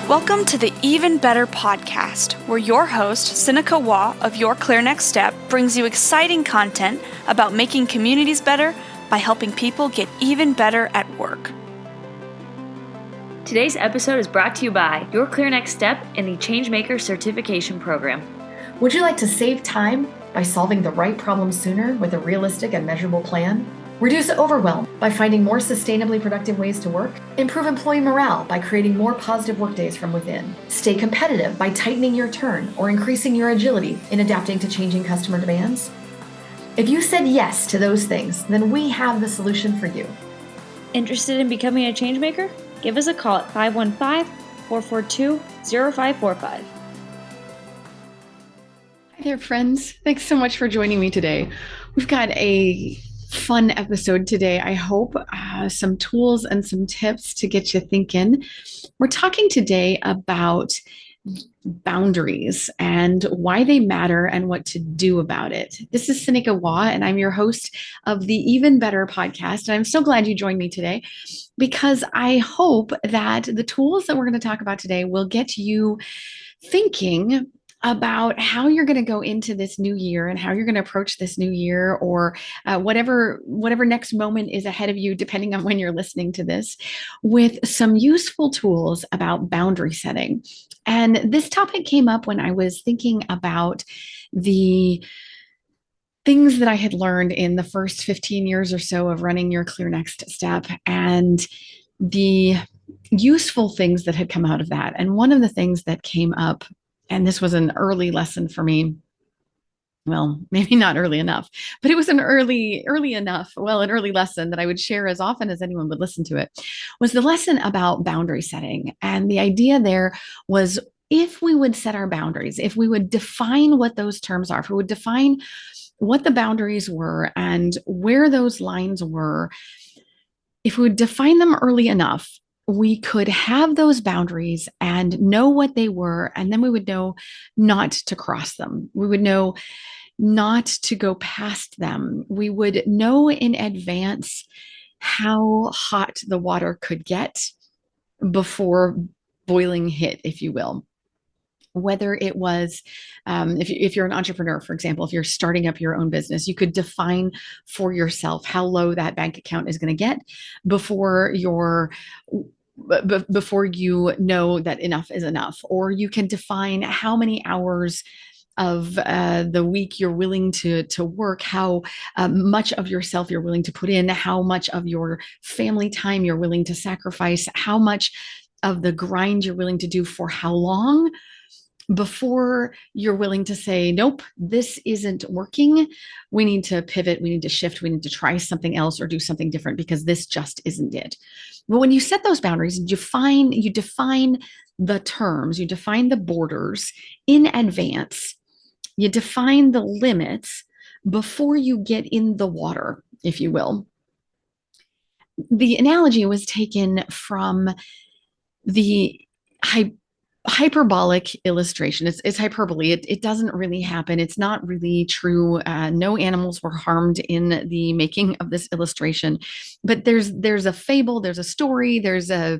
Welcome to the Even Better podcast, where your host, Sinikka Waugh of Your Clear Next Step, brings you exciting content about making communities better by helping people get even better at work. Today's episode is brought to you by Your Clear Next Step in the Changemaker Certification Program. Would you like to save time by solving the right problem sooner with a realistic and measurable plan? Reduce overwhelm by finding more sustainably productive ways to work? Improve employee morale by creating more positive workdays from within? Stay competitive by tightening your turn or increasing your agility in adapting to changing customer demands? If you said yes to those things, then we have the solution for you. Interested in becoming a changemaker? Give us a call at 515-442-0545. Hi there, friends. Thanks so much for joining me today. We've got a fun episode today. I hope some tools and some tips to get you thinking. We're talking today about boundaries and why they matter and what to do about it. This is Sinikka Waugh, and I'm your host of the Even Better podcast. And I'm so glad you joined me today because I hope that the tools that we're going to talk about today will get you thinking about how you're going to go into this new year and how you're going to approach this new year, or whatever next moment is ahead of you, depending on when you're listening to this, with some useful tools about boundary setting. And this topic came up when I was thinking about the things that I had learned in the first 15 years or so of running Your Clear Next Step and the useful things that had come out of that. And one of the things that came up, and this was an early lesson for me. Well, maybe not early enough, but it was an early lesson that I would share as often as anyone would listen to it, was the lesson about boundary setting. And the idea there was, if we would set our boundaries, if we would define what those terms are, if we would define what the boundaries were and where those lines were, if we would define them early enough, we could have those boundaries and know what they were, and then we would know not to cross them. We would know not to go past them. We would know in advance how hot the water could get before boiling hit, if you will. Whether it was, if you're an entrepreneur, for example, if you're starting up your own business, you could define for yourself how low that bank account is going to get before you know that enough is enough. Or you can define how many hours of the week you're willing to work, how much of yourself you're willing to put in, how much of your family time you're willing to sacrifice, how much of the grind you're willing to do for how long, before you're willing to say, nope, this isn't working. We need to pivot. We need to shift. We need to try something else or do something different because this just isn't it. But when you set those boundaries, you define the terms, you define the borders in advance, you define the limits before you get in the water, if you will. The analogy was taken from the hyperbolic illustration. It's hyperbole. It doesn't really happen. It's not really true. No animals were harmed in the making of this illustration, but there's a fable, there's a story, there's a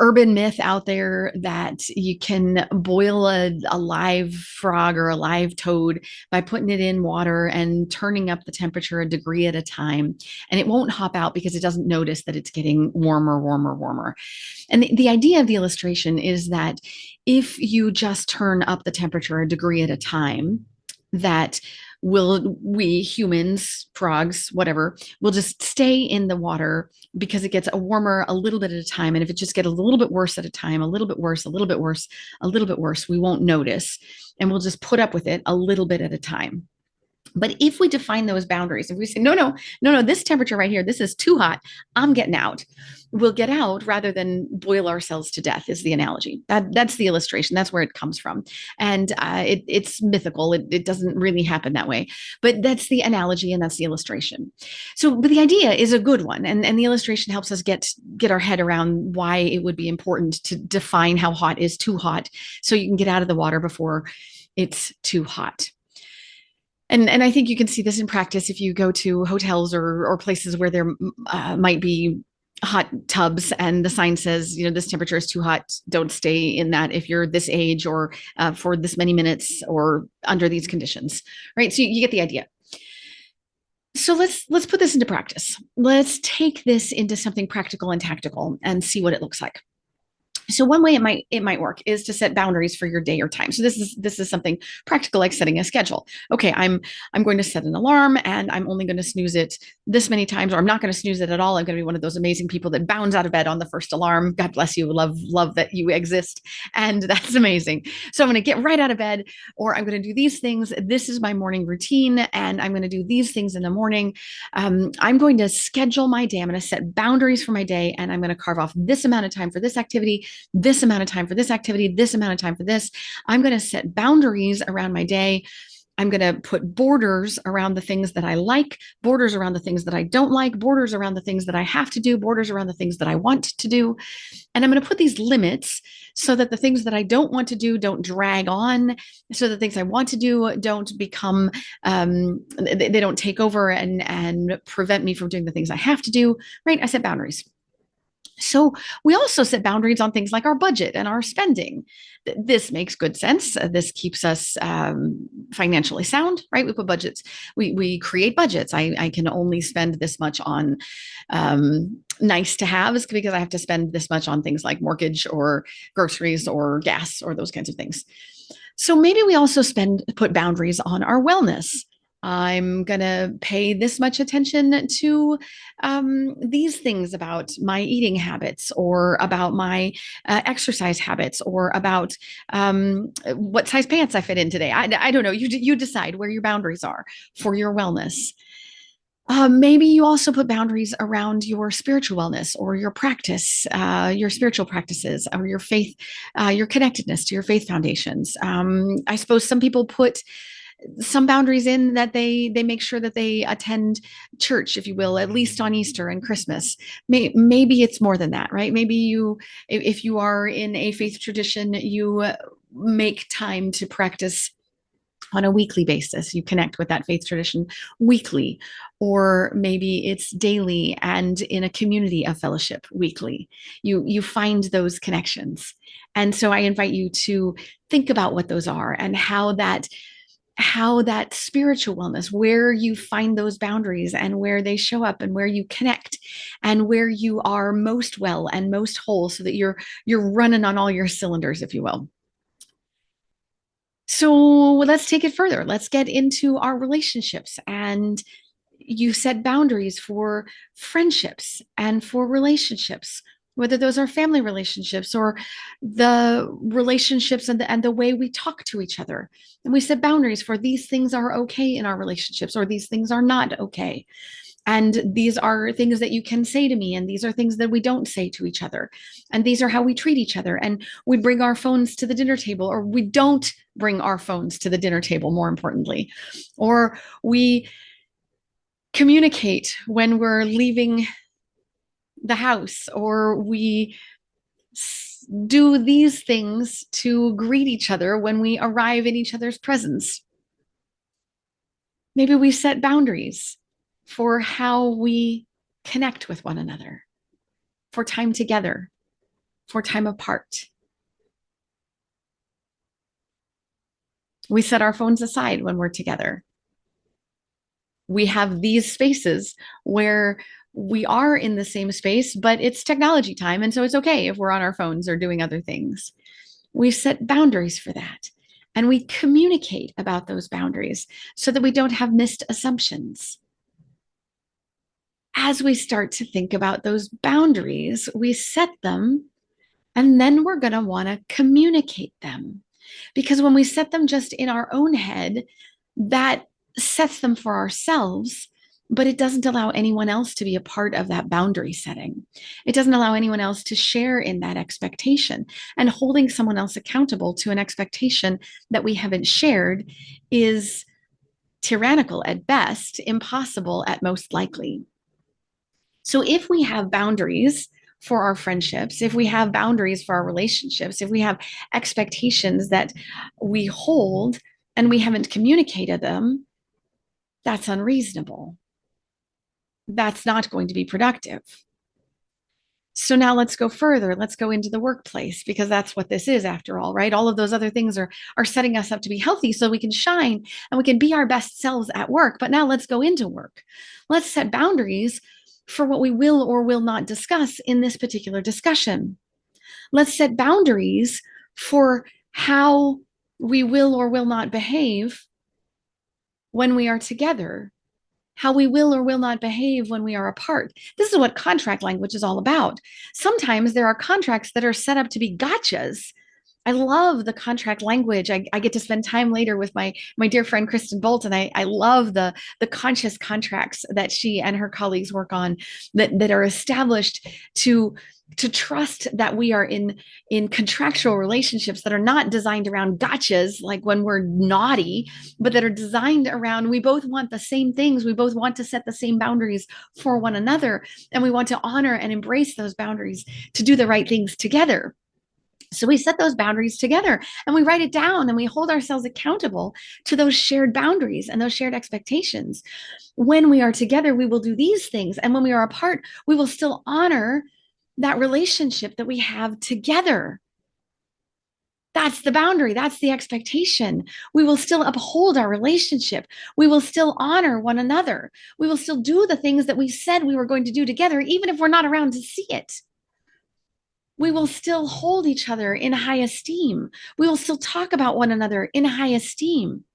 urban myth out there that you can boil a live frog or a live toad by putting it in water and turning up the temperature a degree at a time. And it won't hop out because it doesn't notice that it's getting warmer. And the idea of the illustration is that if you just turn up the temperature a degree at a time, that we humans, frogs, whatever, will just stay in the water because it gets warmer a little bit at a time. And if it just gets a little bit worse at a time, a little bit worse, a little bit worse, a little bit worse, we won't notice. And we'll just put up with it a little bit at a time. But if we define those boundaries, if we say, no, this temperature right here, this is too hot, I'm getting out. We'll get out rather than boil ourselves to death is the analogy. That's the illustration. That's where it comes from. And it's mythical. It doesn't really happen that way. But that's the analogy and that's the illustration. But the idea is a good one. And the illustration helps us get our head around why it would be important to define how hot is too hot so you can get out of the water before it's too hot. And I think you can see this in practice if you go to hotels or places where there might be hot tubs and the sign says, this temperature is too hot. Don't stay in that if you're this age or for this many minutes or under these conditions, right? So you get the idea. So let's put this into practice. Let's take this into something practical and tactical and see what it looks like. So one way it might work is to set boundaries for your day or time. So this is something practical, like setting a schedule. Okay, I'm going to set an alarm and I'm only going to snooze it this many times, or I'm not going to snooze it at all. I'm going to be one of those amazing people that bounds out of bed on the first alarm. God bless you. Love that you exist. And that's amazing. So I'm going to get right out of bed, or I'm going to do these things. This is my morning routine, and I'm going to do these things in the morning. I'm going to schedule my day. I'm going to set boundaries for my day, and I'm going to carve off this amount of time for this activity, this amount of time for this activity, this amount of time for this. I'm going to set boundaries around my day. I'm going to put borders around the things that I like, borders around the things that I don't like, borders around the things that I have to do, borders around the things that I want to do. And I'm going to put these limits so that the things that I don't want to do don't drag on, so the things I want to do don't become, they don't take over and prevent me from doing the things I have to do, right? I set boundaries. So we also set boundaries on things like our budget and our spending. This makes good sense. This keeps us financially sound, right? We put budgets. We create budgets. I can only spend this much on nice to haves because I have to spend this much on things like mortgage or groceries or gas or those kinds of things. So maybe we also put boundaries on our wellness. I'm going to pay this much attention to these things about my eating habits, or about my exercise habits, or about what size pants I fit in today. I don't know. You decide where your boundaries are for your wellness. Maybe you also put boundaries around your spiritual wellness or your practice, your spiritual practices, or your faith, your connectedness to your faith foundations. I suppose some people put some boundaries in that they make sure that they attend church, if you will, at least on Easter and Christmas. Maybe it's more than that, right? Maybe if you are in a faith tradition, you make time to practice on a weekly basis. You connect with that faith tradition weekly, or maybe it's daily and in a community of fellowship weekly. You find those connections. And so I invite you to think about what those are and how that spiritual wellness, where you find those boundaries and where they show up and where you connect and where you are most well and most whole, so that you're running on all your cylinders, if you will. So let's take it further. Let's get into our relationships. And you set boundaries for friendships and for relationships, whether those are family relationships or the relationships and the way we talk to each other. And we set boundaries for these things are okay in our relationships, or these things are not okay. And these are things that you can say to me, and these are things that we don't say to each other. And these are how we treat each other. And we bring our phones to the dinner table, or we don't bring our phones to the dinner table, more importantly. Or we communicate when we're leaving the house, or we do these things to greet each other when we arrive in each other's presence. Maybe we set boundaries for how we connect with one another, for time together, for time apart. We set our phones aside when we're together. We have these spaces where we are in the same space, but it's technology time. And so it's okay if we're on our phones or doing other things. We set boundaries for that. And we communicate about those boundaries so that we don't have missed assumptions. As we start to think about those boundaries, we set them, and then we're going to want to communicate them. Because when we set them just in our own head, that sets them for ourselves, but it doesn't allow anyone else to be a part of that boundary setting. It doesn't allow anyone else to share in that expectation. And holding someone else accountable to an expectation that we haven't shared is tyrannical at best, impossible at most likely. So if we have boundaries for our friendships, if we have boundaries for our relationships, if we have expectations that we hold and we haven't communicated them, that's unreasonable. That's not going to be productive. So now let's go further. Let's go into the workplace, because that's what this is after all, right? All of those other things are setting us up to be healthy so we can shine and we can be our best selves at work. But now let's go into work. Let's set boundaries for what we will or will not discuss in this particular discussion. Let's set boundaries for how we will or will not behave when we are together, how we will or will not behave when we are apart. This is what contract language is all about. Sometimes there are contracts that are set up to be gotchas. I love the contract language. I get to spend time later with my dear friend Kristen Bolt, and I love the conscious contracts that she and her colleagues work on that are established to trust that we are in contractual relationships that are not designed around gotchas, like when we're naughty, but that are designed around, we both want the same things. We both want to set the same boundaries for one another, and we want to honor and embrace those boundaries to do the right things together. So we set those boundaries together and we write it down and we hold ourselves accountable to those shared boundaries and those shared expectations. When we are together, we will do these things. And when we are apart, we will still honor that relationship that we have together. That's the boundary. That's the expectation. We will still uphold our relationship. We will still honor one another. We will still do the things that we said we were going to do together, even if we're not around to see it. We will still hold each other in high esteem. We will still talk about one another in high esteem.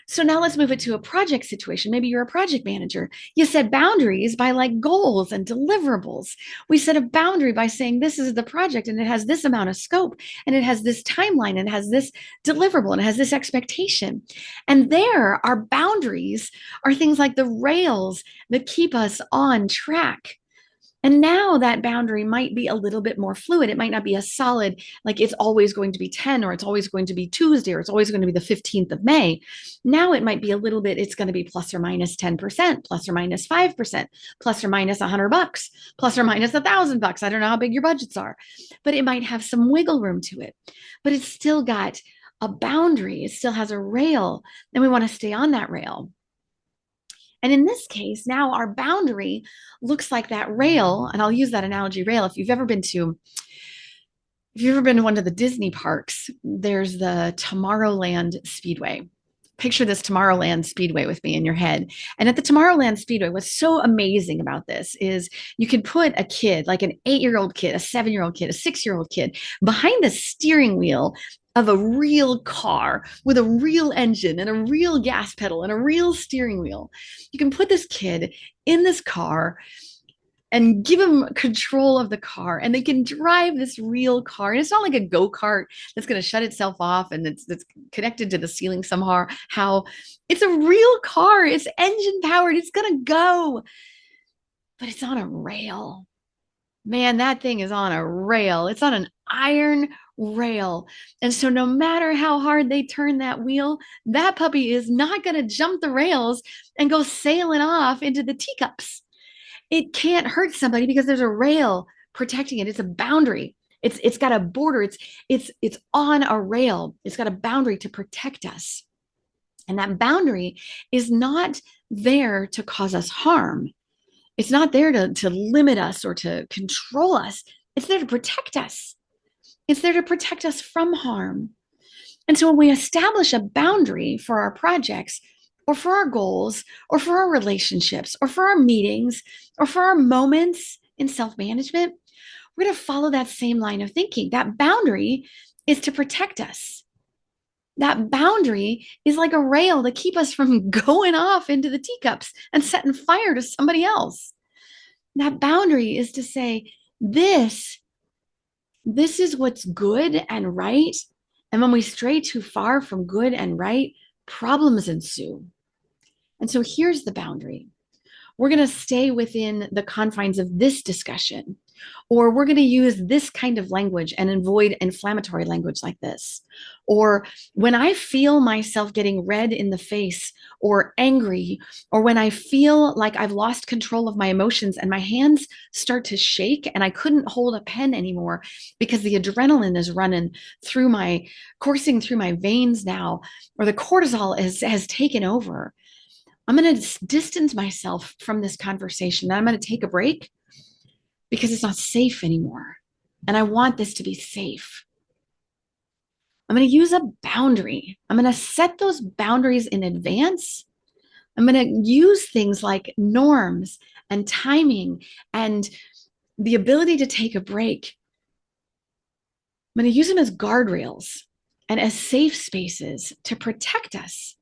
So now let's move it to a project situation. Maybe you're a project manager. You set boundaries by like goals and deliverables. We set a boundary by saying this is the project and it has this amount of scope and it has this timeline and it has this deliverable and it has this expectation. And there, our boundaries are things like the rails that keep us on track. And now that boundary might be a little bit more fluid. It might not be a solid, like it's always going to be 10 or it's always going to be Tuesday or it's always going to be the 15th of May. Now it might be a little bit, it's going to be plus or minus 10%, plus or minus 5%, plus or minus $100, plus or minus $1,000. I don't know how big your budgets are, but it might have some wiggle room to it. But it's still got a boundary. It still has a rail, and we want to stay on that rail. And in this case, now our boundary looks like that rail. And I'll use that analogy rail. If you've ever been to one of the Disney parks, there's the Tomorrowland Speedway. Picture this Tomorrowland Speedway with me in your head. And at the Tomorrowland Speedway, what's so amazing about this is you can put a kid, like an 8-year-old kid, a 7-year-old kid, a 6-year-old kid, behind the steering wheel of a real car with a real engine and a real gas pedal and a real steering wheel. You can put this kid in this car and give them control of the car, and they can drive this real car. And it's not like a go-kart that's going to shut itself off and it's connected to the ceiling somehow. It's a real car. It's engine powered. It's going to go, but it's on a rail. Man, that thing is on a rail. It's on an iron rail. And so no matter how hard they turn that wheel, that puppy is not going to jump the rails and go sailing off into the teacups. It can't hurt somebody because there's a rail protecting it. It's a boundary. It's got a border. It's on a rail. It's got a boundary to protect us. And that boundary is not there to cause us harm. It's not there to limit us or to control us. It's there to protect us. It's there to protect us from harm. And so when we establish a boundary for our projects or for our goals or for our relationships or for our meetings or for our moments in self-management, we're going to follow that same line of thinking. That boundary is to protect us. That boundary is like a rail to keep us from going off into the teacups and setting fire to somebody else. That boundary is to say, this is what's good and right. And when we stray too far from good and right, problems ensue. And so here's the boundary. We're going to stay within the confines of this discussion, or we're going to use this kind of language and avoid inflammatory language like this. Or when I feel myself getting red in the face or angry, or when I feel like I've lost control of my emotions and my hands start to shake and I couldn't hold a pen anymore because the adrenaline is coursing through my veins now, or the cortisol has taken over, I'm going to distance myself from this conversation. I'm going to take a break. because it's not safe anymore. And I want this to be safe. I'm going to use a boundary. I'm going to set those boundaries in advance. I'm going to use things like norms and timing and the ability to take a break. I'm going to use them as guardrails and as safe spaces to protect us.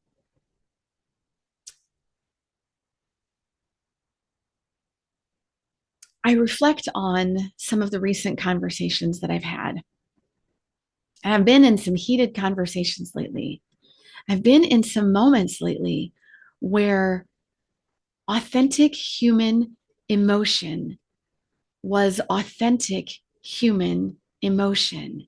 I reflect on some of the recent conversations that I've had. And I've been in some heated conversations lately. I've been in some moments lately where authentic human emotion was authentic human emotion.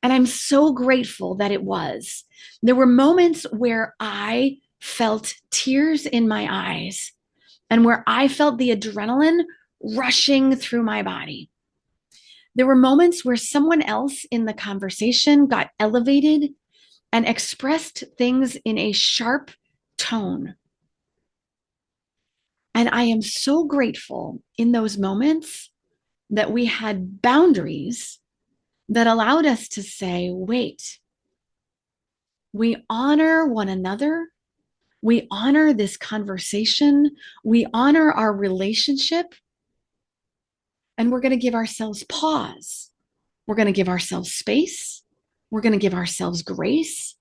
And I'm so grateful that it was. There were moments where I felt tears in my eyes and where I felt the adrenaline rushing through my body. There were moments where someone else in the conversation got elevated and expressed things in a sharp tone. And I am so grateful in those moments that we had boundaries that allowed us to say, wait, we honor one another. We honor this conversation. We honor our relationship. And we're going to give ourselves pause. We're going to give ourselves space. We're going to give ourselves grace.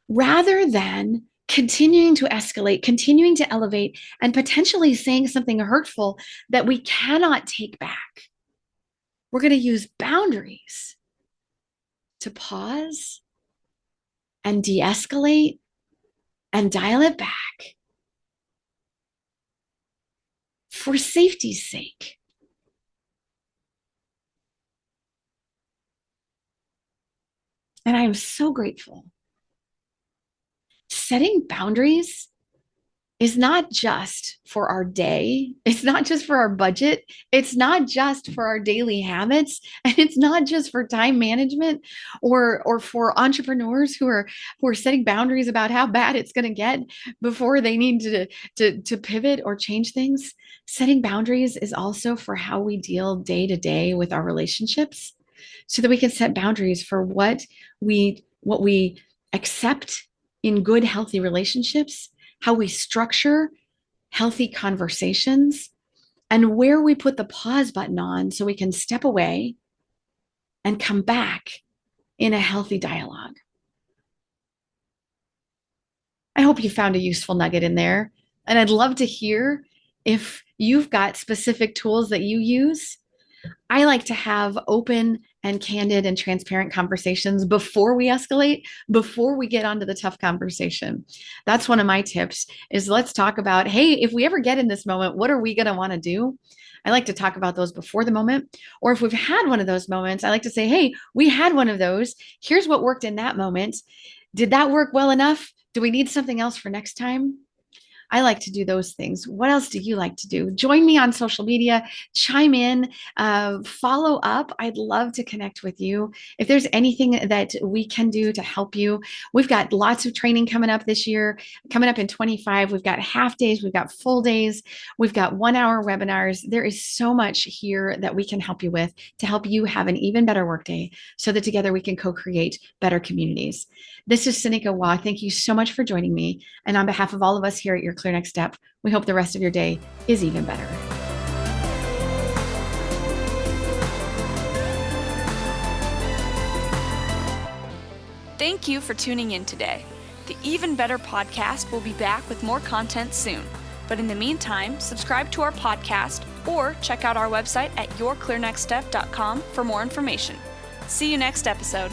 Rather than continuing to escalate, continuing to elevate, and potentially saying something hurtful that we cannot take back. We're going to use boundaries to pause and de-escalate and dial it back for safety's sake. And I am so grateful. Setting boundaries is not just for our day. It's not just for our budget. It's not just for our daily habits. And it's not just for time management or for entrepreneurs who are setting boundaries about how bad it's going to get before they need to pivot or change things. Setting boundaries is also for how we deal day to day with our relationships so that we can set boundaries for what we accept in good, healthy relationships, how we structure healthy conversations, and where we put the pause button on so we can step away and come back in a healthy dialogue. I hope you found a useful nugget in there. And I'd love to hear if you've got specific tools that you use. I like to have open and candid and transparent conversations before we escalate, before we get onto the tough conversation. That's one of my tips is let's talk about, hey, if we ever get in this moment, what are we going to want to do? I like to talk about those before the moment. Or if we've had one of those moments, I like to say, hey, we had one of those. Here's what worked in that moment. Did that work well enough? Do we need something else for next time? I like to do those things. What else do you like to do? Join me on social media, chime in, follow up. I'd love to connect with you. If there's anything that we can do to help you, we've got lots of training coming up this year, coming up in 25. We've got half days, we've got full days, we've got 1 hour webinars. There is so much here that we can help you with to help you have an even better workday so that together we can co-create better communities. This is Sinikka Waugh. Thank you so much for joining me. And on behalf of all of us here at Your Clear Next Step, we hope the rest of your day is even better. Thank you for tuning in today. The Even Better podcast will be back with more content soon. But in the meantime, subscribe to our podcast or check out our website at yourclearnextstep.com for more information. See you next episode.